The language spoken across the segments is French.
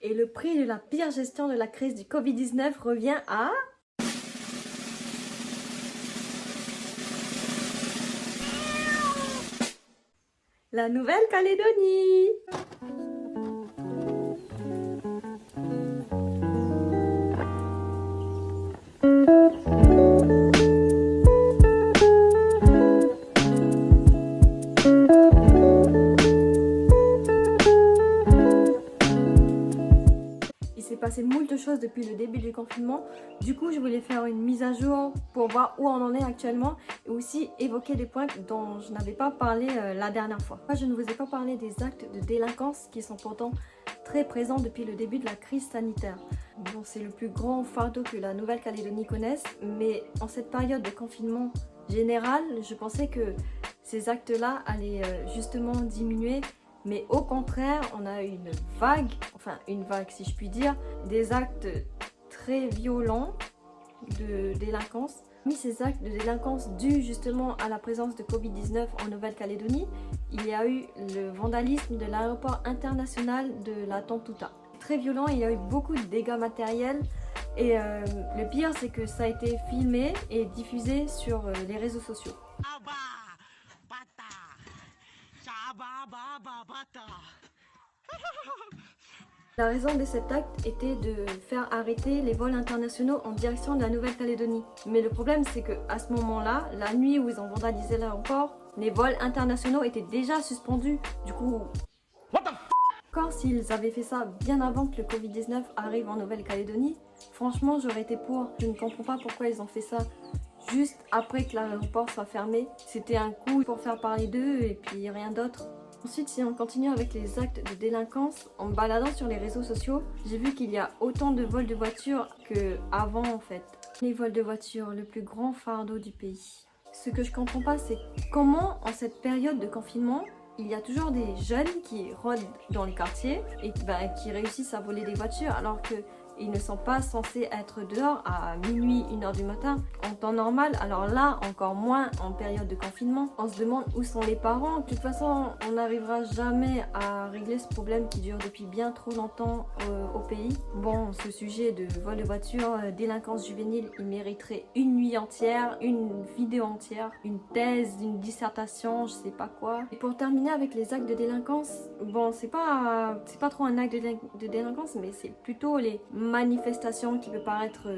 Et le prix de la pire gestion de la crise du Covid-19 revient à... la Nouvelle-Calédonie. Il s'est passé moult choses depuis le début du confinement. Du coup, je voulais faire une mise à jour pour voir où on en est actuellement et aussi évoquer des points dont je n'avais pas parlé la dernière fois. Moi, je ne vous ai pas parlé des actes de délinquance qui sont pourtant très présents depuis le début de la crise sanitaire. Bon, c'est le plus grand fardeau que la Nouvelle-Calédonie connaisse, mais en cette période de confinement général, je pensais que ces actes-là allaient justement diminuer. Mais au contraire, on a eu une vague si je puis dire, des actes très violents de délinquance. Parmi ces actes de délinquance dus justement à la présence de Covid-19 en Nouvelle-Calédonie, il y a eu le vandalisme de l'aéroport international de la Tontouta. Très violent, il y a eu beaucoup de dégâts matériels et le pire c'est que ça a été filmé et diffusé sur les réseaux sociaux. La raison de cet acte était de faire arrêter les vols internationaux en direction de la Nouvelle-Calédonie. Mais le problème c'est qu'à ce moment-là, la nuit où ils ont vandalisé l'aéroport, les vols internationaux étaient déjà suspendus. Du coup, encore s'ils avaient fait ça bien avant que le Covid-19 arrive en Nouvelle-Calédonie, franchement j'aurais été pour. Je ne comprends pas pourquoi ils ont fait ça juste après que l'aéroport soit fermé. C'était un coup pour faire parler d'eux et puis rien d'autre. Ensuite, si on continue avec les actes de délinquance, en me baladant sur les réseaux sociaux, j'ai vu qu'il y a autant de vols de voitures qu'avant en fait. Les vols de voitures, le plus grand fardeau du pays. Ce que je comprends pas, c'est comment en cette période de confinement, il y a toujours des jeunes qui rôdent dans les quartiers et qui réussissent à voler des voitures alors que ils ne sont pas censés être dehors à minuit, 1h du matin en temps normal. Alors là, encore moins en période de confinement. On se demande où sont les parents. De toute façon, on n'arrivera jamais à régler ce problème qui dure depuis bien trop longtemps au pays. Bon, ce sujet de vol de voiture, délinquance juvénile, il mériterait une nuit entière, une vidéo entière, une thèse, une dissertation, je sais pas quoi. Et pour terminer avec les actes de délinquance, bon, c'est pas trop un acte de délinquance, mais c'est plutôt les manifestations qui peuvent paraître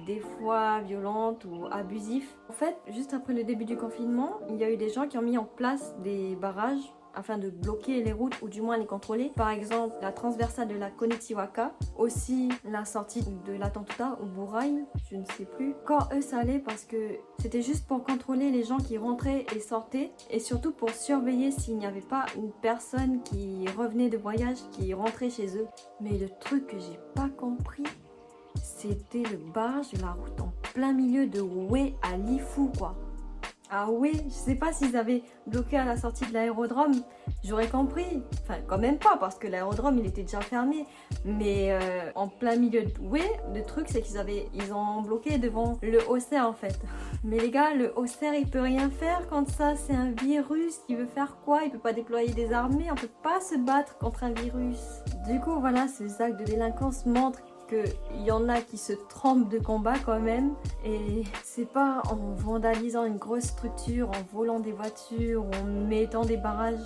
des fois violentes ou abusives. En fait, juste après le début du confinement, il y a eu des gens qui ont mis en place des barrages afin de bloquer les routes ou du moins les contrôler. Par exemple, la transversale de la Konnichiwaka, aussi la sortie de la Tontouta ou Bouraï, je ne sais plus. Encore eux ça allait parce que c'était juste pour contrôler les gens qui rentraient et sortaient et surtout pour surveiller s'il n'y avait pas une personne qui revenait de voyage, qui rentrait chez eux. Mais le truc que j'ai pas compris, c'était le barrage de la route en plein milieu de Houé à Lifou quoi. Ah oui, je sais pas s'ils avaient bloqué à la sortie de l'aérodrome, j'aurais compris. Enfin, quand même pas, parce que l'aérodrome, il était déjà fermé. Mais en plein milieu de... Oui, le truc, c'est ils ont bloqué devant le Auxerre, en fait. Mais les gars, le Auxerre, il peut rien faire quand ça, c'est un virus. Il veut faire quoi? Il peut pas déployer des armées, on peut pas se battre contre un virus. Du coup, voilà, ces actes de délinquance montrent qu'il y en a qui se trompent de combat quand même et c'est pas en vandalisant une grosse structure, en volant des voitures, en mettant des barrages.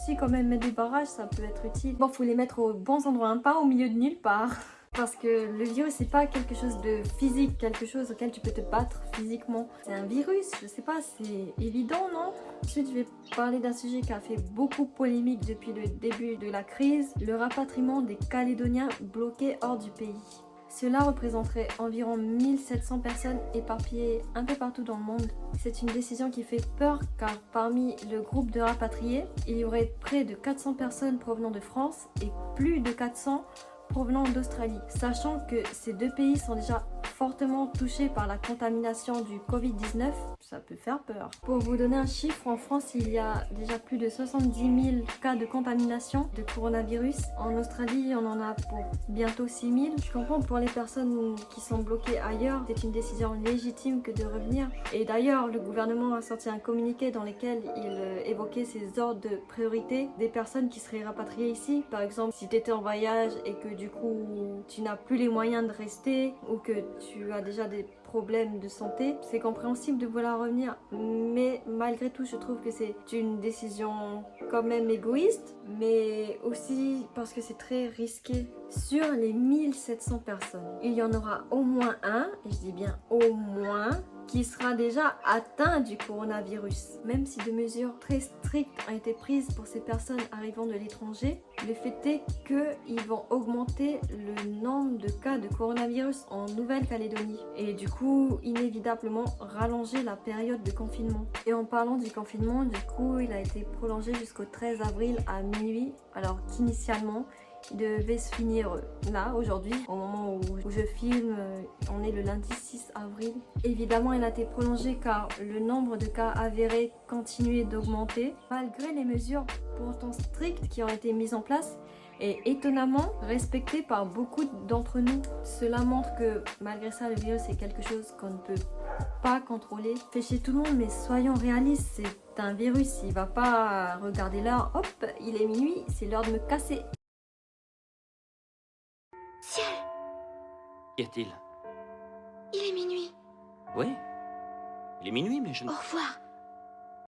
Si quand même mettre des barrages ça peut être utile. Bon, faut les mettre aux bons endroits, hein, pas au milieu de nulle part. Parce que le virus c'est pas quelque chose de physique, quelque chose auquel tu peux te battre physiquement. C'est un virus, je sais pas, c'est évident non? Ensuite je vais parler d'un sujet qui a fait beaucoup polémique depuis le début de la crise, le rapatriement des Calédoniens bloqués hors du pays. Cela représenterait environ 1700 personnes éparpillées un peu partout dans le monde. C'est une décision qui fait peur car parmi le groupe de rapatriés, il y aurait près de 400 personnes provenant de France et plus de 400 provenant d'Australie, sachant que ces deux pays sont déjà fortement touchés par la contamination du Covid-19, ça peut faire peur. Pour vous donner un chiffre, en France, il y a déjà plus de 70 000 cas de contamination de coronavirus. En Australie, on en a pour bientôt 6 000. Je comprends pour les personnes qui sont bloquées ailleurs, c'est une décision légitime que de revenir. Et d'ailleurs, le gouvernement a sorti un communiqué dans lequel il évoquait ces ordres de priorité des personnes qui seraient rapatriées ici. Par exemple, si tu étais en voyage et que du coup tu n'as plus les moyens de rester ou que tu as déjà des problèmes de santé, c'est compréhensible de vouloir revenir. Mais malgré tout, je trouve que c'est une décision quand même égoïste, mais aussi parce que c'est très risqué. Sur les 1700 personnes, il y en aura au moins un, et je dis bien au moins, qui sera déjà atteint du coronavirus. Même si des mesures très strictes ont été prises pour ces personnes arrivant de l'étranger, le fait est qu'ils vont augmenter le nombre de cas de coronavirus en Nouvelle-Calédonie et du coup, inévitablement, rallonger la période de confinement. Et en parlant du confinement, du coup, il a été prolongé jusqu'au 13 avril à minuit, alors qu'initialement, il devait se finir là, aujourd'hui, au moment où je filme, on est le lundi 6 avril. Évidemment, il a été prolongé car le nombre de cas avérés continuait d'augmenter, malgré les mesures pourtant strictes qui ont été mises en place et étonnamment respectées par beaucoup d'entre nous. Cela montre que malgré ça, le virus est quelque chose qu'on ne peut pas contrôler. Fait chier tout le monde, mais soyons réalistes, c'est un virus, il va pas regarder l'heure, hop, il est minuit, c'est l'heure de me casser. Ciel! Qu'y a-t-il? Il est minuit. Oui, il est minuit, mais je ne... Au revoir.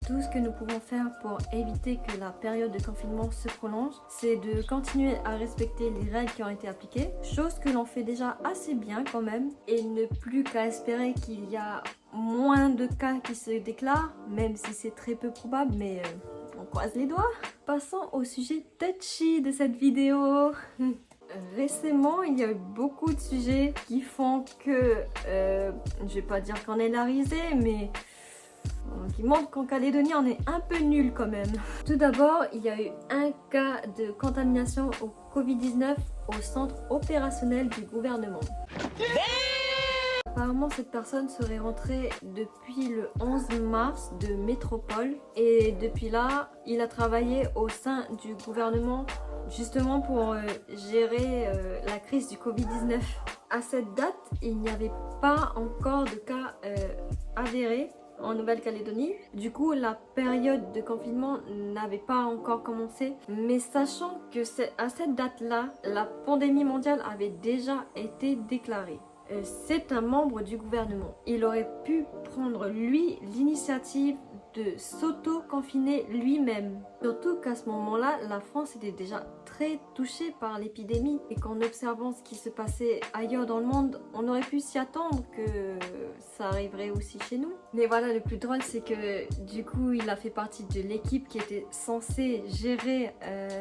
Tout ce que nous pouvons faire pour éviter que la période de confinement se prolonge, c'est de continuer à respecter les règles qui ont été appliquées, chose que l'on fait déjà assez bien quand même, et ne plus qu'à espérer qu'il y a moins de cas qui se déclarent, même si c'est très peu probable, mais on croise les doigts. Passons au sujet touchy de cette vidéo. Récemment, il y a eu beaucoup de sujets qui font que, je vais pas dire qu'on est la risée, mais qui montrent qu'en Calédonie, on est un peu nul quand même. Tout d'abord, il y a eu un cas de contamination au Covid-19 au centre opérationnel du gouvernement. Apparemment, cette personne serait rentrée depuis le 11 mars de métropole et depuis là, il a travaillé au sein du gouvernement justement pour gérer la crise du Covid-19. À cette date, il n'y avait pas encore de cas avérés en Nouvelle-Calédonie. Du coup, la période de confinement n'avait pas encore commencé. Mais sachant que à cette date-là, la pandémie mondiale avait déjà été déclarée. C'est un membre du gouvernement. Il aurait pu prendre, lui, l'initiative de s'auto-confiner lui-même. Surtout qu'à ce moment-là, la France était déjà très touchée par l'épidémie et qu'en observant ce qui se passait ailleurs dans le monde, on aurait pu s'y attendre que ça arriverait aussi chez nous. Mais voilà, le plus drôle, c'est que du coup, il a fait partie de l'équipe qui était censée gérer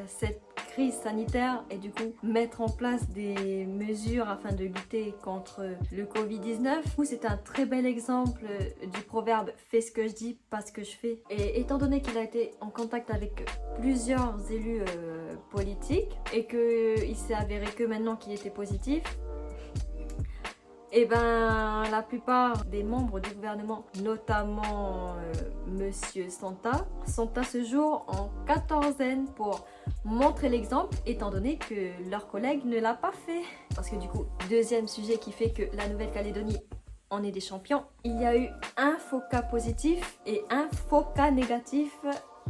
cette crise sanitaire et du coup mettre en place des mesures afin de lutter contre le Covid-19. C'est un très bel exemple du proverbe « fais ce que je dis, pas ce que je fais ». Et étant donné qu'il a été en contact avec plusieurs élus politiques et qu'il s'est avéré que maintenant qu'il était positif, et ben la plupart des membres du gouvernement, notamment Monsieur Santa, sont à ce jour en quatorzaine pour montrer l'exemple, étant donné que leur collègue ne l'a pas fait. Parce que du coup, deuxième sujet qui fait que la Nouvelle-Calédonie, on est des champions. Il y a eu un faux cas positif et un faux cas négatif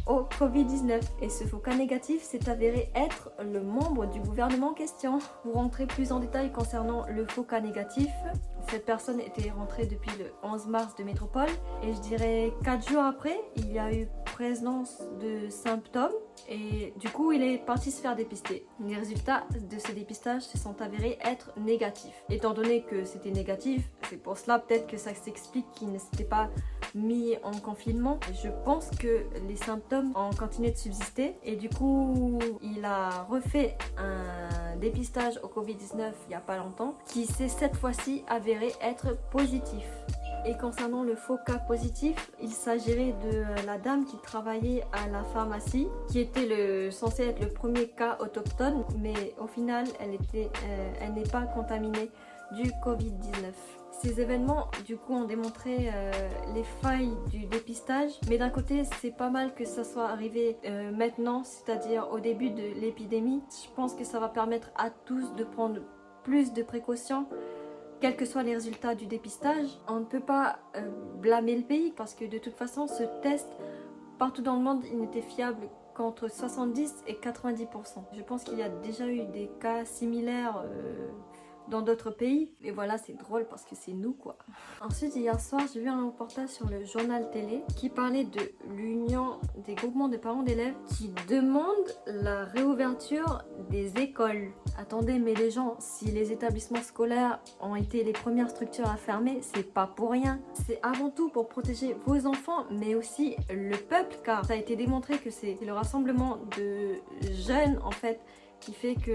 au Covid-19. Et ce faux cas négatif s'est avéré être le membre du gouvernement en question. Pour rentrer plus en détail concernant le faux cas négatif, cette personne était rentrée depuis le 11 mars de métropole et je dirais 4 jours après, il y a eu présence de symptômes et du coup il est parti se faire dépister. Les résultats de ce dépistage se sont avérés être négatifs. Étant donné que c'était négatif, c'est pour cela peut-être que ça s'explique qu'il ne s'était pas mis en confinement. Je pense que les symptômes ont continué de subsister et du coup il a refait un dépistage au Covid-19 il n'y a pas longtemps qui s'est cette fois-ci avéré être positif. Et concernant le faux cas positif, il s'agirait de la dame qui travaillait à la pharmacie, qui était censé être le premier cas autochtone, mais au final, elle n'est pas contaminée du Covid-19. Ces événements du coup ont démontré les failles du dépistage, mais d'un côté c'est pas mal que ça soit arrivé maintenant, c'est-à-dire au début de l'épidémie. Je pense que ça va permettre à tous de prendre plus de précautions, quels que soient les résultats du dépistage. On ne peut pas blâmer le pays parce que de toute façon ce test partout dans le monde il n'était fiable qu'entre 70 et 90%. Je pense qu'il y a déjà eu des cas similaires dans d'autres pays. Et voilà, c'est drôle parce que c'est nous quoi. Ensuite, hier soir, j'ai vu un reportage sur le journal télé qui parlait de l'union des groupements de parents d'élèves qui demandent la réouverture des écoles. Attendez, mais les gens, si les établissements scolaires ont été les premières structures à fermer, c'est pas pour rien. C'est avant tout pour protéger vos enfants, mais aussi le peuple, car ça a été démontré que c'est le rassemblement de jeunes en fait qui fait que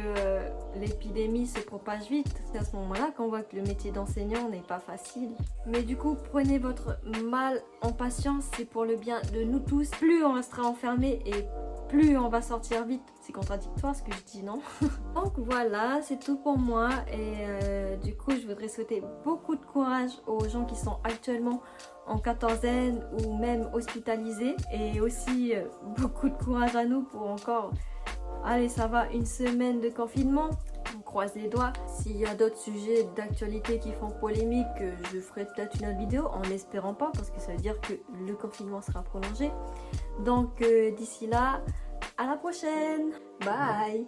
l'épidémie se propage vite. C'est à ce moment-là qu'on voit que le métier d'enseignant n'est pas facile. Mais du coup, prenez votre mal en patience, c'est pour le bien de nous tous. Plus on restera enfermés et plus on va sortir vite. C'est contradictoire ce que je dis, non? Donc voilà, c'est tout pour moi. Et du coup, je voudrais souhaiter beaucoup de courage aux gens qui sont actuellement en quatorzaine ou même hospitalisés. Et aussi beaucoup de courage à nous pour encore... Allez, ça va, une semaine de confinement. On croise les doigts. S'il y a d'autres sujets d'actualité qui font polémique, je ferai peut-être une autre vidéo, en l'espérant pas, parce que ça veut dire que le confinement sera prolongé. Donc d'ici là, à la prochaine. Bye.